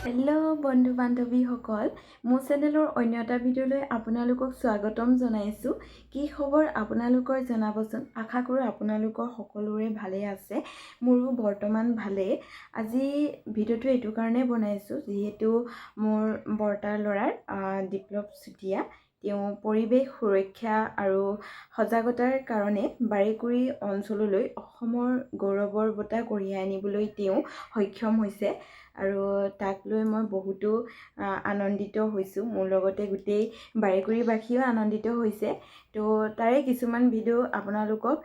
Hello बंधु बान्धवीসকল মোৰ চেনেলৰ অন্য এটা ভিডিঅ'লৈ আপোনালোকক স্বাগতম জনাইছোঁ। কি খবৰ আপোনালোকৰ জনাবচোন। আশা কৰোঁ আপোনালোকৰ সকলোৰে ভালে আছে। মোৰো বৰ্তমান ভালেই। আজি ভিডিঅ'টো এইটো কাৰণে বনাইছোঁ যিহেতু মোৰ বৰ্তাৰ ল'ৰাৰ বিপ্লৱ চুতীয়া তেওঁ পৰিৱেশ সুৰক্ষা আৰু সজাগতাৰ কাৰণে বাৰেকুৰি অঞ্চললৈ অসমৰ গৌৰৱৰ বঁটা কঢ়িয়াই আনিবলৈ তেওঁ সক্ষম হৈছে আৰু তাক লৈ মই বহুতো আনন্দিত হৈছোঁ। মোৰ লগতে গোটেই বাৰেকুৰিবাসীও আনন্দিত হৈছে। তো তাৰে কিছুমান ভিডিঅ' আপোনালোকক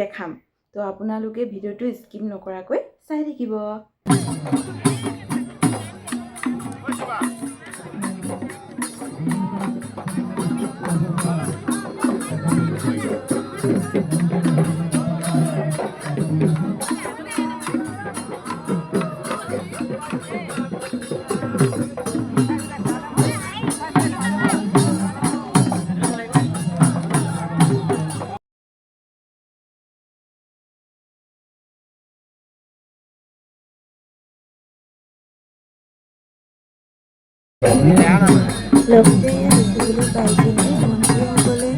দেখাম। তো আপোনালোকে ভিডিঅ'টো স্কিপ নকৰাকৈ চাই থাকিব। লগতে দেখিবলৈ পাইছেনে মন্ত্ৰীসকলে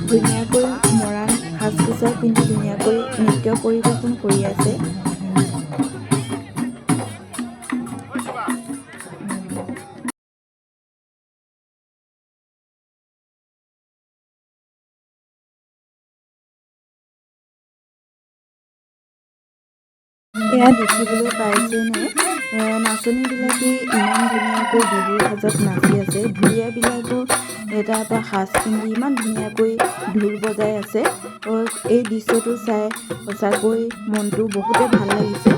ধুনীয়াকৈ মৰাণ সাজ পোছাক পিন্ধি ধুনীয়াকৈ নৃত্য পৰিৱেশন কৰি আছে। এয়া দেখিবলৈ পাইছেনে নাচনীবিলাকে ইমান ধুনীয়াকৈ বিহুৰ সাজত নাচি আছে। ঢুলীয়াবিলাকো এটা সাজ পিন্ধি ইমান ধুনীয়াকৈ ঢোল বজাই আছে। এই দৃশ্যটো চাই সঁচাকৈ মনটো বহুতে ভাল লাগিছে।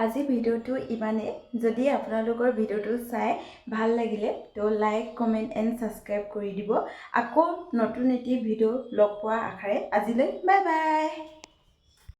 আজি ভিডিঅ'টো ইমানেই। যদি আপোনালোকৰ ভিডিঅ'টো চাই ভাল লাগিলে তো লাইক কমেণ্ট এণ্ড ছাবস্ক্ৰাইব কৰি দিব। আকৌ নতুন এটি ভিডিঅ' লগ পোৱাৰ আশাৰে আজিলৈ বাই বাই।